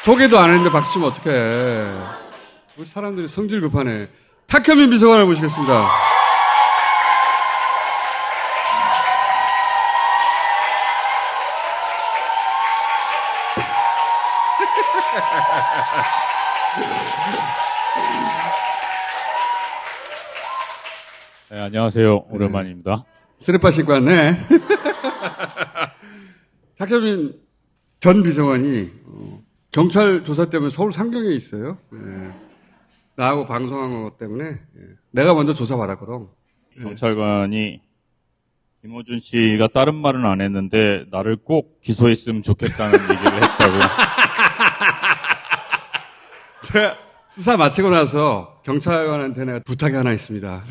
소개도 안 했는데 박수 치면 어떡해. 우리 사람들이 성질 급하네. 탁현민 비서관을 모시겠습니다. 네, 안녕하세요. 오랜만입니다. 쓰레빠 신고 왔네. 탁현민 전 비서관이 경찰 조사 때문에 서울 상경에 있어요. 네. 나하고 방송한 것 때문에 내가 먼저 조사받았거든. 경찰관이 김어준 씨가 다른 말은 안 했는데 나를 꼭 기소했으면 좋겠다는 얘기를 했다고. 제가 수사 마치고 나서 경찰관한테 내가 부탁이 하나 있습니다.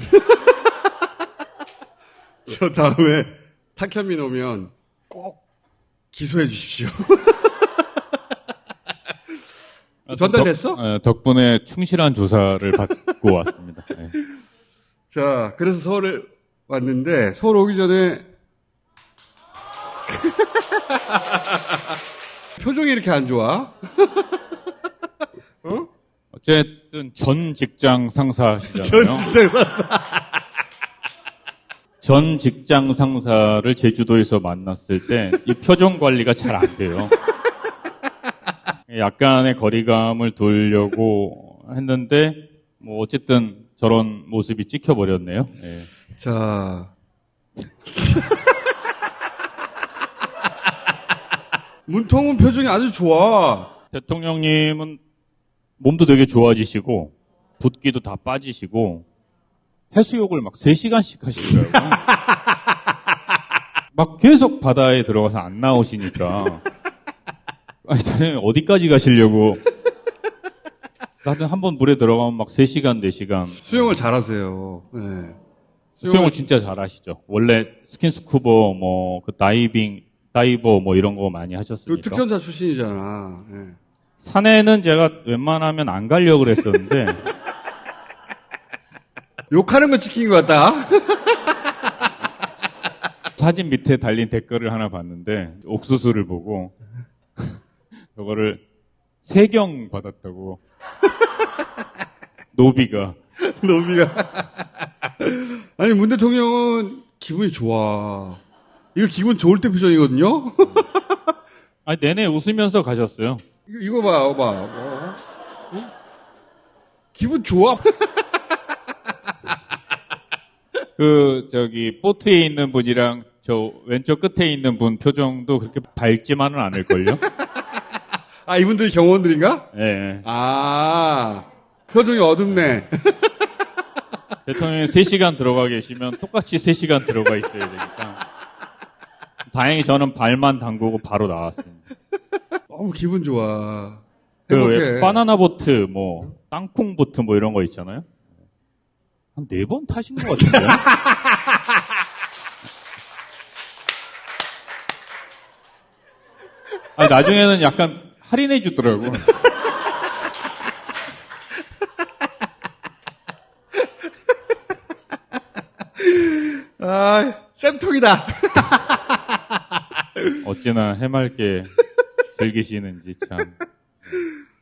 저 다음에 탁현민 오면 꼭 기소해 주십시오. 전달됐어? 덕분에 충실한 조사를 받고 왔습니다. 네. 자, 그래서 서울에 왔는데 서울 오기 전에 표정이 이렇게 안 좋아? 어? 어쨌든 전 직장 상사시잖아요. 전 직장 상사. 전 직장 상사를 제주도에서 만났을 때 이 표정 관리가 잘 안 돼요. 약간의 거리감을 두려고 했는데 뭐 어쨌든 저런 모습이 찍혀버렸네요. 네. 자. 문통은 표정이 아주 좋아. 대통령님은 몸도 되게 좋아지시고 붓기도 다 빠지시고 해수욕을 막 3시간씩 하시더라고요. 막 계속 바다에 들어가서 안 나오시니까 아니, 어디까지 가시려고. 나는 한번 물에 들어가면 막 3시간, 4시간. 수영을 잘하세요. 네. 수영을 진짜 잘하시죠. 원래 스킨스쿠버, 뭐, 그 다이버 뭐 이런 거 많이 하셨으니까. 특전사 출신이잖아. 네. 산에는 제가 웬만하면 안 가려고 그랬었는데. 욕하는 거 찍힌 것 같다. 사진 밑에 달린 댓글을 하나 봤는데, 옥수수를 보고, 저거를 3경 받았다고. 노비가. 아니, 문 대통령은 기분이 좋아. 이거 기분 좋을 때 표정이거든요? 아니, 내내 웃으면서 가셨어요. 이거 봐. 어? 기분 좋아. 보트에 있는 분이랑 저 왼쪽 끝에 있는 분 표정도 그렇게 밝지만은 않을걸요? 아, 이분들이 경호원들인가? 네. 아, 표정이 어둡네. 대통령이 3시간 들어가 계시면 똑같이 3시간 들어가 있어야 되니까. 다행히 저는 발만 담그고 바로 나왔습니다. 기분 좋아. 왜 바나나 보트, 뭐, 땅콩 보트 뭐 이런 거 있잖아요? 한 4번 타신 것 같은데요? 아니, 나중에는 약간 할인해 주더라고. 아, 쌤통이다. 어찌나 해맑게 즐기시는지 참.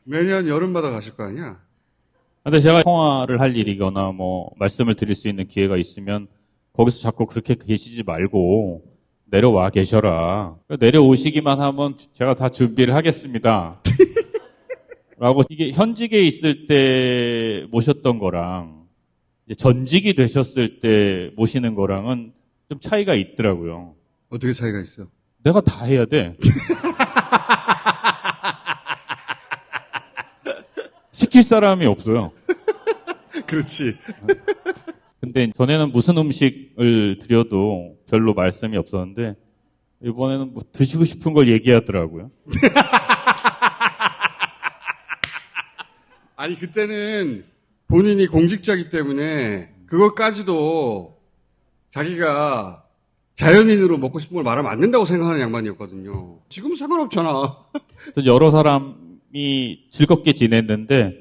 매년 여름마다 가실 거 아니야? 근데 제가 통화를 할 일이거나 뭐 말씀을 드릴 수 있는 기회가 있으면 거기서 자꾸 그렇게 계시지 말고 내려와 계셔라. 내려오시기만 하면 제가 다 준비를 하겠습니다. 라고 이게 현직에 있을 때 모셨던 거랑 이제 전직이 되셨을 때 모시는 거랑은 좀 차이가 있더라고요. 어떻게 차이가 있어? 내가 다 해야 돼. 시킬 사람이 없어요. 그렇지. 근데 전에는 무슨 음식을 드려도 별로 말씀이 없었는데 이번에는 뭐 드시고 싶은 걸 얘기하더라고요. 아니, 그때는 본인이 공직자이기 때문에 그것까지도 자기가 자연인으로 먹고 싶은 걸 말하면 안 된다고 생각하는 양반이었거든요. 지금은 상관없잖아. 여러 사람이 즐겁게 지냈는데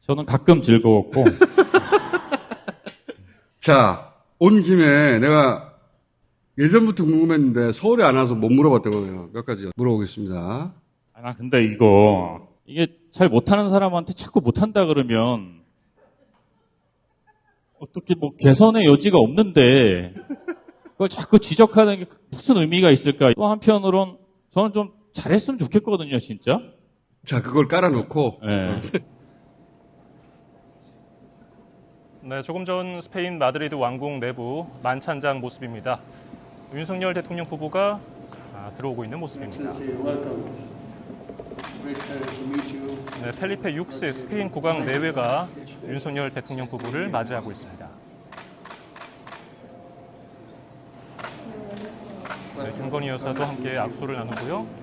저는 가끔 즐거웠고. 자, 온 김에 내가 예전부터 궁금했는데 서울에 안 와서 못 물어봤던 거예요. 몇 가지 물어보겠습니다. 아, 근데 이게 잘 못하는 사람한테 자꾸 못한다 그러면 어떻게 뭐 개선의 여지가 없는데 그걸 자꾸 지적하는 게 무슨 의미가 있을까? 또 한편으론 저는 좀 잘했으면 좋겠거든요, 진짜. 자, 그걸 깔아놓고. 네. 네, 조금 전 스페인 마드리드 왕궁 내부 만찬장 모습입니다. 윤석열 대통령 부부가 들어오고 있는 모습입니다. 네, 펠리페 6세 스페인 국왕 내외가 윤석열 대통령 부부를 맞이하고 있습니다. 네, 김건희 여사도 함께 악수를 나누고요.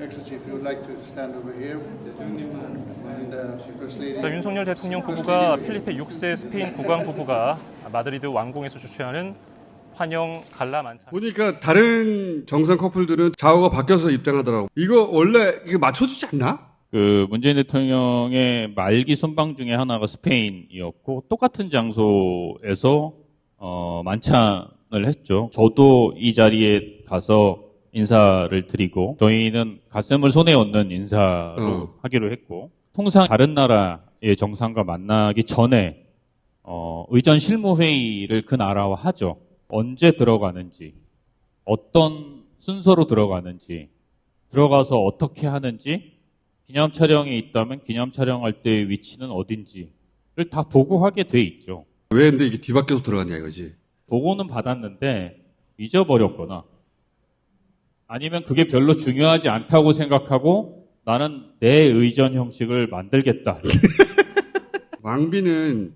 Excellency, if you would like to stand over here. And First Lady. 자, 윤석열 대통령 부부가 필리페 6세 스페인 국왕 부부가 마드리드 왕궁에서 주최하는 환영 갈라 만찬. 보니까 다른 정상 커플들은 좌우가 바뀌어서 입장하더라고. 이거 원래 이거 맞춰주지 않나? 그 문재인 대통령의 말기 순방 중에 하나가 스페인이었고 똑같은 장소에서 만찬을 했죠. 저도 이 자리에 가서 인사를 드리고 저희는 가슴을 손에 얹는 인사로 하기로 했고 통상 다른 나라의 정상과 만나기 전에 의전 실무회의를 그 나라와 하죠. 언제 들어가는지 어떤 순서로 들어가는지 들어가서 어떻게 하는지 기념 촬영이 있다면 기념 촬영할 때의 위치는 어딘지를 다 보고하게 돼 있죠. 왜 근데 이게 뒤바뀌어서 들어갔냐 이거지. 보고는 받았는데 잊어버렸거나 아니면 그게 별로 중요하지 않다고 생각하고 나는 내 의전 형식을 만들겠다. 왕비는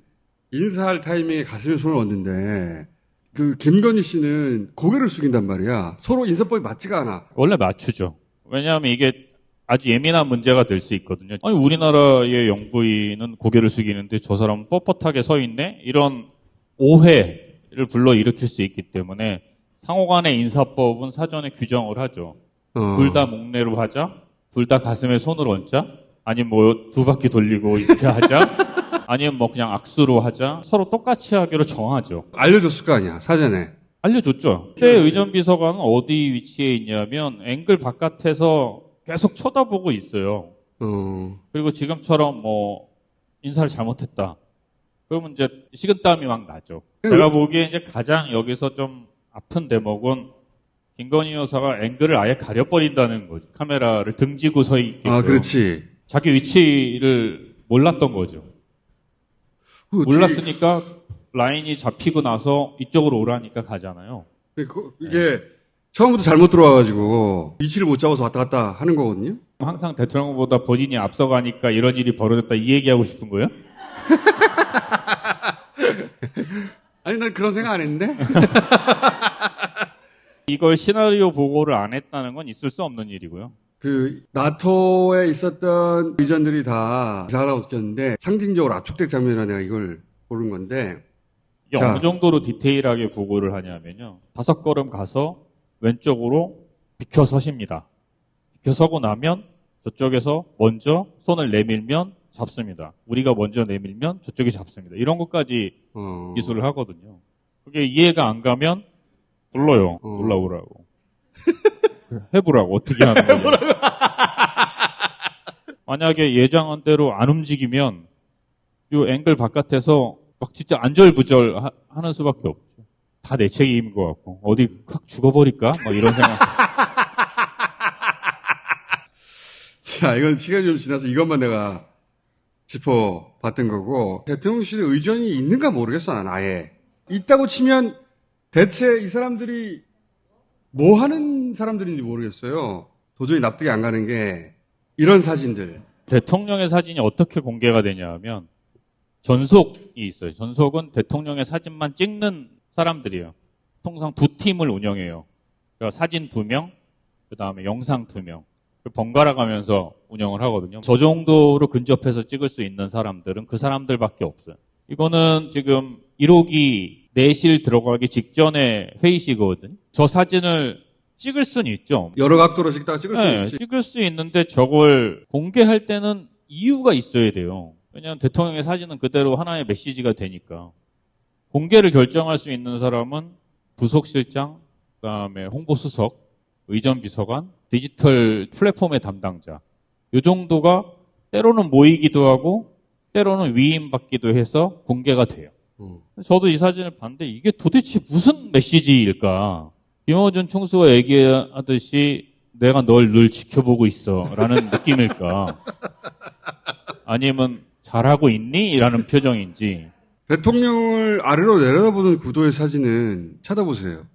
인사할 타이밍에 가슴에 손을 얹는데 그 김건희 씨는 고개를 숙인단 말이야. 서로 인사법이 맞지가 않아. 원래 맞추죠. 왜냐하면 이게 아주 예민한 문제가 될 수 있거든요. 아니 우리나라의 영부인은 고개를 숙이는데 저 사람은 뻣뻣하게 서 있네? 이런 오해를 불러일으킬 수 있기 때문에 상호간의 인사법은 사전에 규정을 하죠. 둘 다 목례로 하자? 둘 다 가슴에 손을 얹자? 아니면 뭐 두 바퀴 돌리고 이렇게 하자? 아니면 뭐 그냥 악수로 하자? 서로 똑같이 하기로 정하죠. 알려줬을 거 아니야, 사전에. 알려줬죠. 그때 의전비서관은 어디 위치에 있냐면 앵글 바깥에서 계속 쳐다보고 있어요. 그리고 지금처럼 뭐 인사를 잘못했다. 그러면 이제 식은땀이 막 나죠. 제가 보기에 이제 가장 여기서 좀 아픈 대목은 김건희 여사가 앵글을 아예 가려버린다는 거죠. 카메라를 등지고 서 있게끔. 아, 그렇지. 자기 위치를 몰랐던 거죠. 몰랐으니까 라인이 잡히고 나서 이쪽으로 오라니까 가잖아요. 이게 처음부터 잘못 들어와가지고 위치를 못 잡아서 왔다 갔다 하는 거거든요. 항상 대통령보다 본인이 앞서가니까 이런 일이 벌어졌다 이 얘기하고 싶은 거예요? 아니, 난 그런 생각 안 했는데? 이걸 시나리오 보고를 안 했다는 건 있을 수 없는 일이고요. 그 나토에 있었던 의전들이 다 이상하다고 느꼈는데 상징적으로 압축된 장면이라 내가 이걸 고른 건데 이게 자. 어느 정도로 디테일하게 보고를 하냐면요. 5걸음 가서 왼쪽으로 비켜 서십니다. 비켜 서고 나면 저쪽에서 먼저 손을 내밀면 잡습니다. 우리가 먼저 내밀면 저쪽이 잡습니다. 이런 것까지 기술을 하거든요. 그게 이해가 안 가면 불러요. 올라오라고. 해보라고. 어떻게 하는 거죠. 만약에 예정한 대로 안 움직이면 요 앵글 바깥에서 막 진짜 안절부절 하는 수밖에 없죠. 다 내 책임인 것 같고 어디 확 죽어버릴까? 막 이런 생각. 자, 이건 시간이 좀 지나서 이것만 내가 짚어봤던 거고 대통령실에 의전이 있는가 모르겠어. 난 아예 있다고 치면 대체 이 사람들이 뭐 하는 사람들인지 모르겠어요. 도저히 납득이 안 가는 게 이런 사진들. 대통령의 사진이 어떻게 공개가 되냐 하면 전속이 있어요. 전속은 대통령의 사진만 찍는 사람들이에요. 통상 2팀을 운영해요. 그러니까 사진 2명, 그 다음에 영상 2명. 번갈아 가면서 운영을 하거든요. 저 정도로 근접해서 찍을 수 있는 사람들은 그 사람들밖에 없어요. 이거는 지금 1호기 내실 들어가기 직전에 회의시거든요. 저 사진을 찍을 수는 있죠. 여러 각도로 찍다가 찍을 수 네, 있지. 찍을 수 있는데 저걸 공개할 때는 이유가 있어야 돼요. 왜냐하면 대통령의 사진은 그대로 하나의 메시지가 되니까. 공개를 결정할 수 있는 사람은 부속실장, 그다음에 홍보수석, 의전비서관, 디지털 플랫폼의 담당자. 이 정도가 때로는 모이기도 하고 때로는 위임받기도 해서 공개가 돼요. 저도 이 사진을 봤는데 이게 도대체 무슨 메시지일까? 김어준 총수가 얘기하듯이 내가 널 늘 지켜보고 있어 라는 느낌일까? 아니면 잘하고 있니? 라는 표정인지. 대통령을 아래로 내려다보는 구도의 사진은 찾아보세요.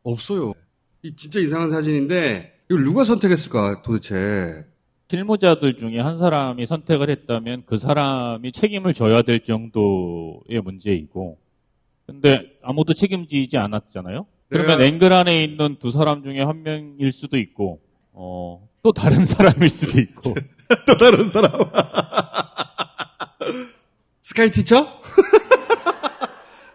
없어요. 이 진짜 이상한 사진인데 이걸 누가 선택했을까 도대체. 실무자들 중에 한 사람이 선택을 했다면 그 사람이 책임을 져야 될 정도의 문제이고, 근데 아무도 책임지지 않았잖아요. 그러면 앵글 안에 있는 두 사람 중에 한 명일 수도 있고, 또 다른 사람일 수도 있고. 또 다른 사람. 스카이 티처?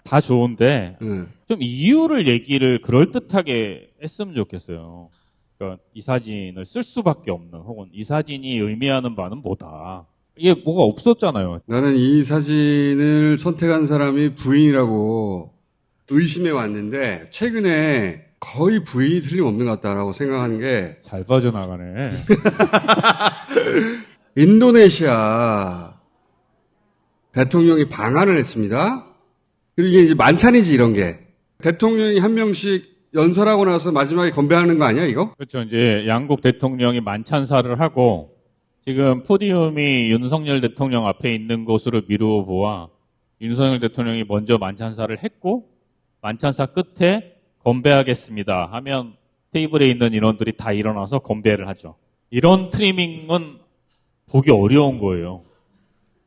다 좋은데 응. 좀 이유를 얘기를 그럴듯하게 했으면 좋겠어요. 그러니까 이 사진을 쓸 수밖에 없는, 혹은 이 사진이 의미하는 바는 뭐다. 이게 뭐가 없었잖아요. 나는 이 사진을 선택한 사람이 부인이라고 의심해 왔는데 최근에 거의 부인이 틀림없는 것 같다라고 생각하는 게 잘 빠져나가네. 인도네시아 대통령이 방한을 했습니다. 그리고 이게 이제 만찬이지 이런 게. 대통령이 한 명씩 연설하고 나서 마지막에 건배하는 거 아니야 이거? 그렇죠. 이제 양국 대통령이 만찬사를 하고 지금 포디움이 윤석열 대통령 앞에 있는 것으로 미루어 보아 윤석열 대통령이 먼저 만찬사를 했고 만찬사 끝에 건배하겠습니다 하면 테이블에 있는 인원들이 다 일어나서 건배를 하죠. 이런 트리밍은 보기 어려운 거예요.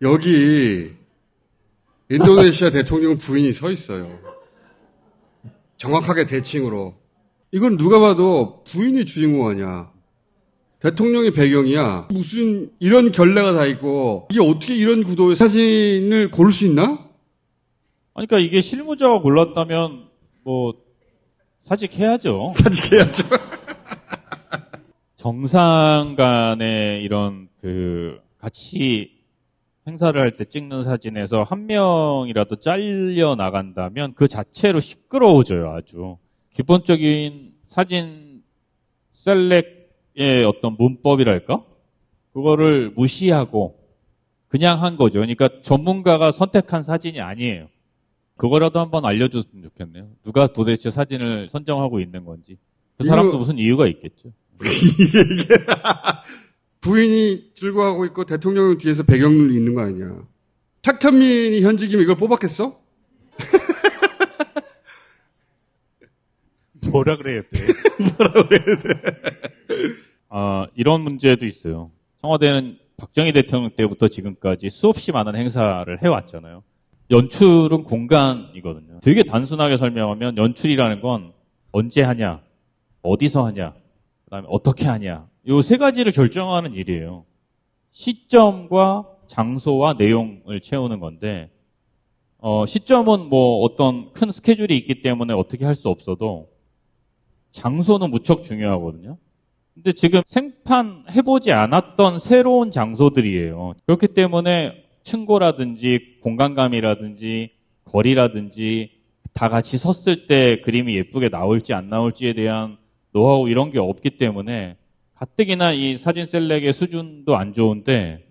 여기 인도네시아 대통령 부인이 서 있어요. 정확하게 대칭으로. 이건 누가 봐도 부인이 주인공 아니야. 대통령이 배경이야. 무슨 이런 결례가 다 있고 이게 어떻게 이런 구도의 사진을 고를 수 있나? 그러니까 이게 실무자가 골랐다면 뭐 사직해야죠. 사직해야죠. 정상 간의 이런 그 같이 행사를 할 때 찍는 사진에서 한 명이라도 잘려 나간다면 그 자체로 시끄러워져요, 아주. 기본적인 사진 셀렉의 어떤 문법이랄까? 그거를 무시하고 그냥 한 거죠. 그러니까 전문가가 선택한 사진이 아니에요. 그거라도 한번 알려줬으면 좋겠네요. 누가 도대체 사진을 선정하고 있는 건지. 그 사람도 무슨 이유가 있겠죠. 부인이 즐거워하고 있고 대통령은 뒤에서 배경을 있는 거 아니야. 탁현민이 현직이면 이걸 뽑았겠어? 뭐라 그래야 돼? 이런 문제도 있어요. 청와대는 박정희 대통령 때부터 지금까지 수없이 많은 행사를 해왔잖아요. 연출은 공간이거든요. 되게 단순하게 설명하면 연출이라는 건 언제 하냐, 어디서 하냐, 그다음에 어떻게 하냐. 요 세 가지를 결정하는 일이에요. 시점과 장소와 내용을 채우는 건데, 시점은 뭐 어떤 큰 스케줄이 있기 때문에 어떻게 할 수 없어도 장소는 무척 중요하거든요. 근데 지금 생판 해보지 않았던 새로운 장소들이에요. 그렇기 때문에 층고라든지 공간감이라든지 거리라든지 다 같이 섰을 때 그림이 예쁘게 나올지 안 나올지에 대한 노하우 이런 게 없기 때문에 가뜩이나 이 사진 셀렉의 수준도 안 좋은데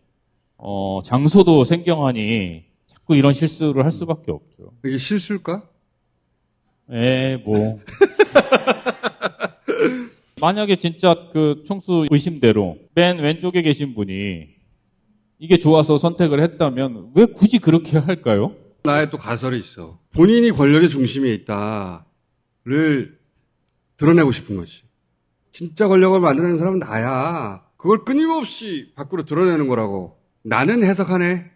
장소도 생경하니 자꾸 이런 실수를 할 수밖에 없죠. 이게 실수일까? 뭐 만약에 진짜 그 총수 의심대로 맨 왼쪽에 계신 분이 이게 좋아서 선택을 했다면 왜 굳이 그렇게 할까요? 나의 또 가설이 있어. 본인이 권력의 중심에 있다를 드러내고 싶은 거지. 진짜 권력을 만들어내는 사람은 나야. 그걸 끊임없이 밖으로 드러내는 거라고. 나는 해석하네.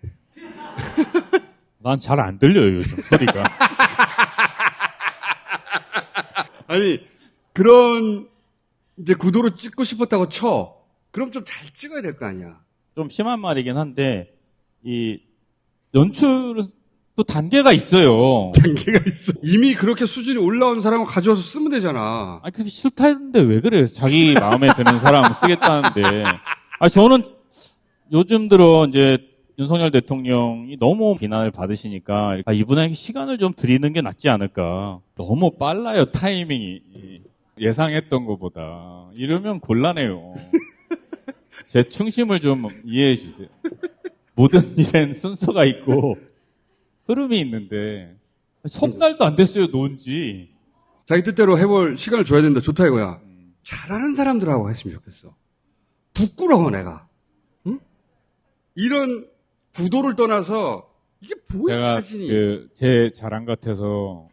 난 잘 안 들려요, 요즘 소리가. 아니, 그런 이제 구도로 찍고 싶었다고 쳐. 그럼 좀 잘 찍어야 될 거 아니야. 좀 심한 말이긴 한데 이 연출은 또 단계가 있어요. 단계가 있어. 이미 그렇게 수준이 올라온 사람을 가져와서 쓰면 되잖아. 아, 그게 싫다는데 왜 그래요? 자기 마음에 드는 사람 쓰겠다는데. 저는 요즘 들어 이제 윤석열 대통령이 너무 비난을 받으시니까 이분에게 시간을 좀 드리는 게 낫지 않을까. 너무 빨라요, 타이밍이. 예상했던 것보다. 이러면 곤란해요. 제 충심을 좀 이해해 주세요. 모든 일엔 순서가 있고 흐름이 있는데 석 달도 안 됐어요, 논지. 자기 뜻대로 해볼 시간을 줘야 된다. 좋다 이거야. 잘하는 사람들하고 했으면 좋겠어. 부끄러워 내가. 응? 이런 구도를 떠나서 이게 뭐야 제가 사진이. 제 자랑 같아서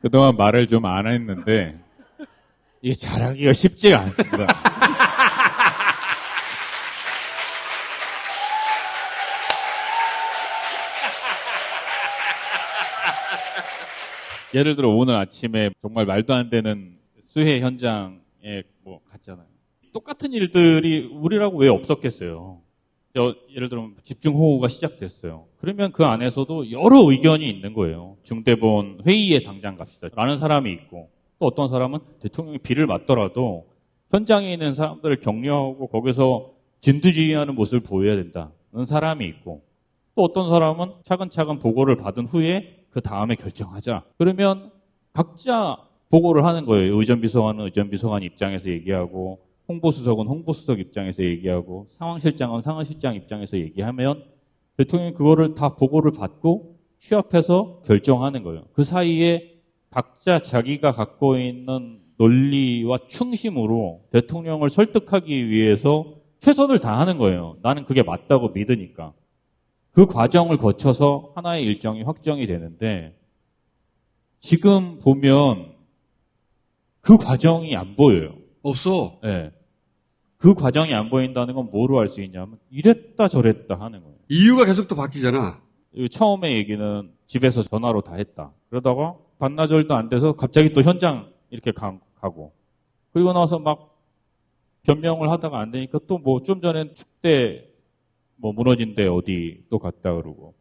그동안 말을 좀 안 했는데 이게 잘하기가 쉽지가 않습니다. 예를 들어 오늘 아침에 정말 말도 안 되는 수해 현장에 뭐 갔잖아요. 똑같은 일들이 우리라고 왜 없었겠어요. 예를 들면 집중호우가 시작됐어요. 그러면 그 안에서도 여러 의견이 있는 거예요. 중대본 회의에 당장 갑시다 라는 사람이 있고, 또 어떤 사람은 대통령이 비를 맞더라도 현장에 있는 사람들을 격려하고 거기서 진두지휘하는 모습을 보여야 된다는 사람이 있고, 또 어떤 사람은 차근차근 보고를 받은 후에 그 다음에 결정하자. 그러면 각자 보고를 하는 거예요. 의전비서관은 의전비서관 입장에서 얘기하고, 홍보수석은 홍보수석 입장에서 얘기하고, 상황실장은 상황실장 입장에서 얘기하면 대통령이 그거를 다 보고를 받고 취합해서 결정하는 거예요. 그 사이에 각자 자기가 갖고 있는 논리와 충심으로 대통령을 설득하기 위해서 최선을 다하는 거예요. 나는 그게 맞다고 믿으니까. 그 과정을 거쳐서 하나의 일정이 확정이 되는데, 지금 보면 그 과정이 안 보여요. 없어. 네. 그 과정이 안 보인다는 건 뭐로 알 수 있냐면 이랬다 저랬다 하는 거예요. 이유가 계속 또 바뀌잖아. 처음에 얘기는 집에서 전화로 다 했다. 그러다가 반나절도 안 돼서 갑자기 또 현장 이렇게 가고, 그리고 나서 막 변명을 하다가 안 되니까 또 뭐 좀 전엔 축대 뭐 무너진 데 어디 또 갔다 그러고,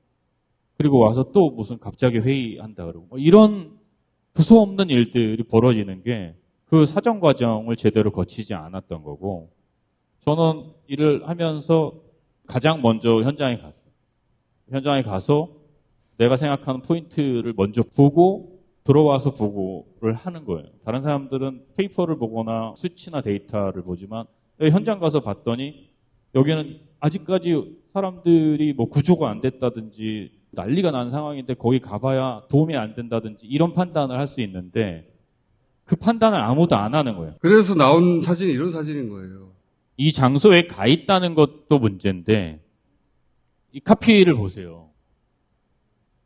그리고 와서 또 무슨 갑자기 회의한다 그러고, 뭐 이런 두서없는 일들이 벌어지는 게 그 사정 과정을 제대로 거치지 않았던 거고, 저는 일을 하면서 가장 먼저 현장에 갔어요. 현장에 가서 내가 생각하는 포인트를 먼저 보고 들어와서 보고를 하는 거예요. 다른 사람들은 페이퍼를 보거나 수치나 데이터를 보지만 현장 가서 봤더니 여기는 아직까지 사람들이 뭐 구조가 안 됐다든지 난리가 난 상황인데 거기 가봐야 도움이 안 된다든지 이런 판단을 할 수 있는데, 그 판단을 아무도 안 하는 거예요. 그래서 나온 사진이 이런 사진인 거예요. 이 장소에 가 있다는 것도 문제인데, 이 카피를 보세요.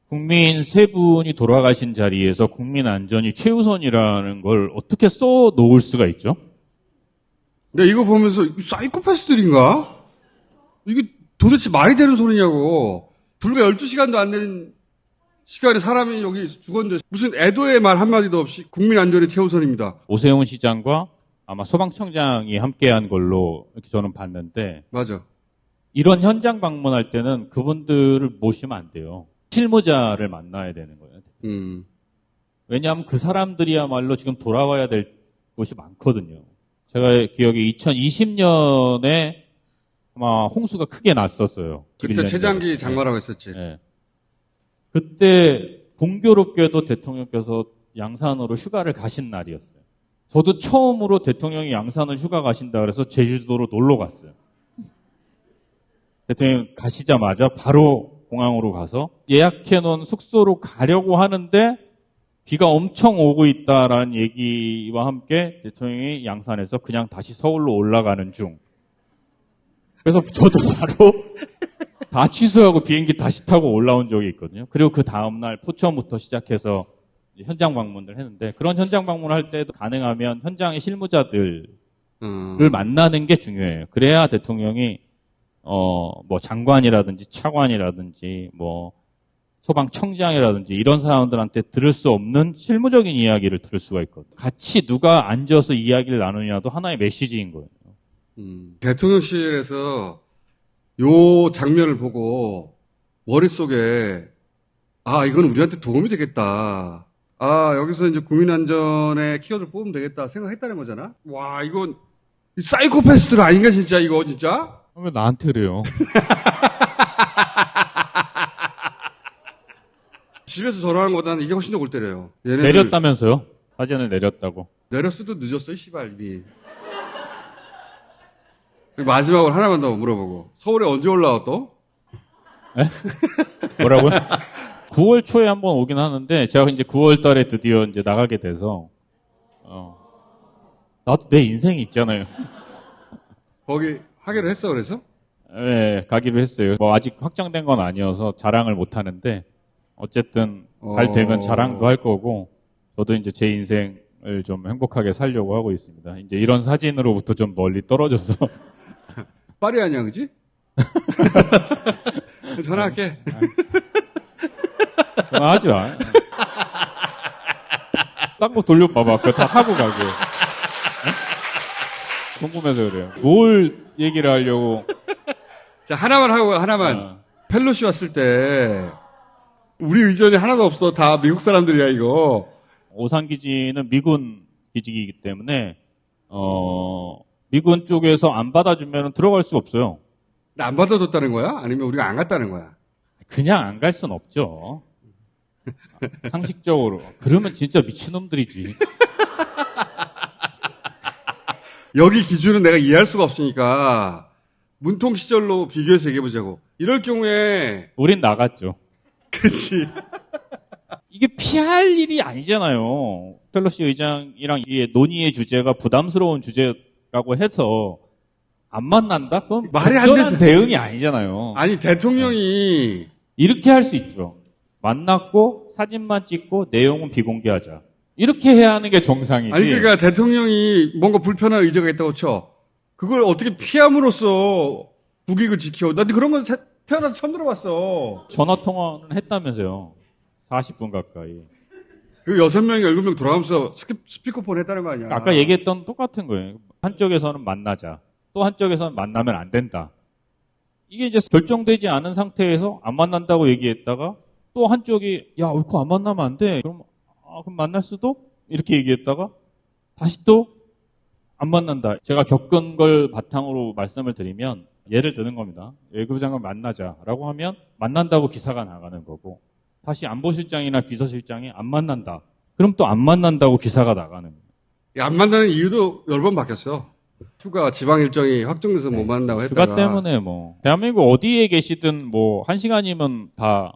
국민 세 분이 돌아가신 자리에서 국민 안전이 최우선이라는 걸 어떻게 써 놓을 수가 있죠? 근데 이거 보면서 이거 사이코패스들인가? 이게 도대체 말이 되는 소리냐고. 불과 12시간도 안 되는 시간에 사람이 여기 죽었는데 무슨 애도의 말 한마디도 없이 국민 안전이 최우선입니다. 오세훈 시장과 아마 소방청장이 함께한 걸로 이렇게 저는 봤는데, 맞아. 이런 현장 방문할 때는 그분들을 모시면 안 돼요. 실무자를 만나야 되는 거예요. 왜냐하면 그 사람들이야말로 지금 돌아와야 될 곳이 많거든요. 제가 기억에 2020년에 아마 홍수가 크게 났었어요. 그때 최장기 장관하고 했었지. 네. 그때 공교롭게도 대통령께서 양산으로 휴가를 가신 날이었어요. 저도 처음으로 대통령이 양산을 휴가 가신다 그래서 제주도로 놀러 갔어요. 대통령 가시자마자 바로 공항으로 가서 예약해놓은 숙소로 가려고 하는데 비가 엄청 오고 있다라는 얘기와 함께 대통령이 양산에서 그냥 다시 서울로 올라가는 중. 그래서 저도 바로 다 취소하고 비행기 다시 타고 올라온 적이 있거든요. 그리고 그 다음날 포천부터 시작해서 현장 방문을 했는데, 그런 현장 방문을 할 때도 가능하면 현장의 실무자들을 만나는 게 중요해요. 그래야 대통령이 뭐 장관이라든지 차관이라든지 뭐 소방청장이라든지 이런 사람들한테 들을 수 없는 실무적인 이야기를 들을 수가 있거든요. 같이 누가 앉아서 이야기를 나누냐도 하나의 메시지인 거예요. 대통령실에서 요 장면을 보고 머릿속에 이건 우리한테 도움이 되겠다. 여기서 이제 국민안전의 키워드를 뽑으면 되겠다 생각했다는 거잖아. 와, 이건 사이코패스들 아닌가 진짜 이거 진짜? 왜 나한테 그래요? 집에서 전화하는 것보다는 이게 훨씬 더 골 때려요. 얘네들 내렸다면서요? 사진을 내렸다고. 내렸어도 늦었어요, 씨발, 이미. 마지막으로 하나만 더 물어보고. 서울에 언제 올라와 또? 뭐라고요? 9월 초에 한번 오긴 하는데 제가 이제 9월 달에 드디어 이제 나가게 돼서 나도 내 인생이 있잖아요. 거기 하기로 했어, 그래서? 네, 가기로 했어요. 뭐 아직 확정된 건 아니어서 자랑을 못 하는데 어쨌든 잘 되면 자랑도 할 거고 저도 이제 제 인생을 좀 행복하게 살려고 하고 있습니다. 이제 이런 사진으로부터 좀 멀리 떨어져서 파리 아니야, 그지? 전화할게. 전화하지 마. 딴 거 돌려봐봐. 그거 다 하고 가게. 궁금해서 그래요. 뭘 얘기를 하려고. 자, 하나만 하고, 하나만. 펠로시 왔을 때, 우리 의전이 하나도 없어. 다 미국 사람들이야, 이거. 오산 기지는 미군 기지이기 때문에, 미군 쪽에서 안 받아주면 들어갈 수가 없어요. 안 받아줬다는 거야? 아니면 우리가 안 갔다는 거야? 그냥 안 갈 순 없죠. 상식적으로. 그러면 진짜 미친놈들이지. 여기 기준은 내가 이해할 수가 없으니까, 문통 시절로 비교해서 얘기해보자고. 이럴 경우에, 우린 나갔죠. 그렇지. 이게 피할 일이 아니잖아요. 펠로시 의장이랑 이 논의의 주제가 부담스러운 주제라고 해서 안 만난다? 그건 말이 안 적절한 되지. 대응이 아니잖아요. 아니, 대통령이, 이렇게 할 수 있죠. 만났고 사진만 찍고 내용은 비공개하자. 이렇게 해야 하는 게 정상이지. 아니, 그러니까 대통령이 뭔가 불편한 의제가 있다고 쳐. 그걸 어떻게 피함으로써 국익을 지켜. 나 그런 건 태어나서 처음 들어봤어. 전화 통화는 했다면서요. 40분 가까이. 그 6명이 7명 돌아가면서 스피커폰 했다는 거 아니야. 아까 얘기했던 똑같은 거예요. 한쪽에서는 만나자. 또 한쪽에서는 만나면 안 된다. 이게 이제 결정되지 않은 상태에서 안 만난다고 얘기했다가 또 한쪽이 야, 그거 안 만나면 안 돼. 그럼 만날 수도? 이렇게 얘기했다가 다시 또 안 만난다. 제가 겪은 걸 바탕으로 말씀을 드리면 예를 드는 겁니다. 외교부 장관 만나자라고 하면 만난다고 기사가 나가는 거고 다시 안보실장이나 비서실장이 안 만난다. 그럼 또 안 만난다고 기사가 나가는 거예요. 안 만나는 이유도 여러 번 바뀌었어. 휴가 지방 일정이 확정돼서 못 만난다고 했다가. 휴가 때문에 뭐 대한민국 어디에 계시든 뭐 1시간이면 다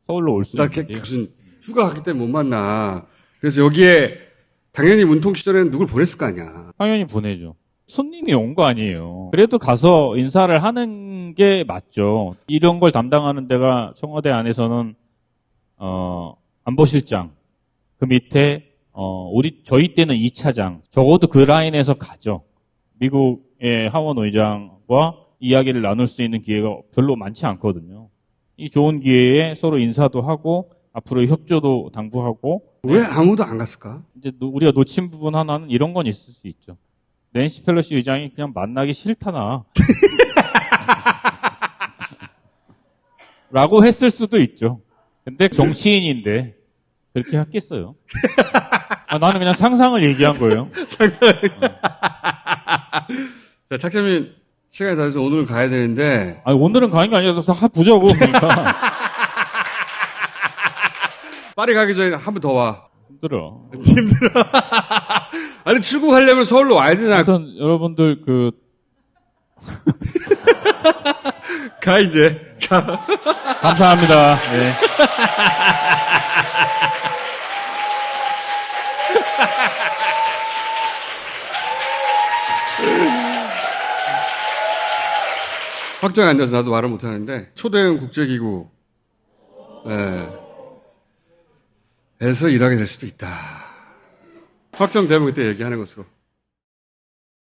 서울로 올 수 나 있는데 무슨 휴가 갔기 때문에 못 만나. 그래서 여기에 당연히 문통 시절에는 누굴 보냈을 거 아니야. 당연히 보내죠. 손님이 온 거 아니에요. 그래도 가서 인사를 하는 게 맞죠. 이런 걸 담당하는 데가 청와대 안에서는 안보실장 그 밑에 저희 때는 2차장 적어도 그 라인에서 가죠. 미국의 하원 의장과 이야기를 나눌 수 있는 기회가 별로 많지 않거든요. 이 좋은 기회에 서로 인사도 하고 앞으로 협조도 당부하고 왜 아무도 안 갔을까? 이제 우리가 놓친 부분 하나는 이런 건 있을 수 있죠. 낸시 펠로시 의장이 그냥 만나기 싫다나 라고 했을 수도 있죠. 근데 정치인인데 그렇게 했겠어요. 나는 그냥 상상을 얘기한 거예요. 상상. 자, 탁현민 시간이 다 돼서 오늘은 가야 되는데. 아니, 오늘은 가는 게 아니라 다 보자고 그러니까. 파리 가기 전에 한 번 더 와. 힘들어. 아니, 출국하려면 서울로 와야 되잖아. 하여튼 여러분들 가, 이제. 가. 감사합니다. 네. 확정이 안 돼서 나도 말을 못 하는데, 초대형 국제기구, 에서 일하게 될 수도 있다. 확정되면 그때 얘기하는 것으로.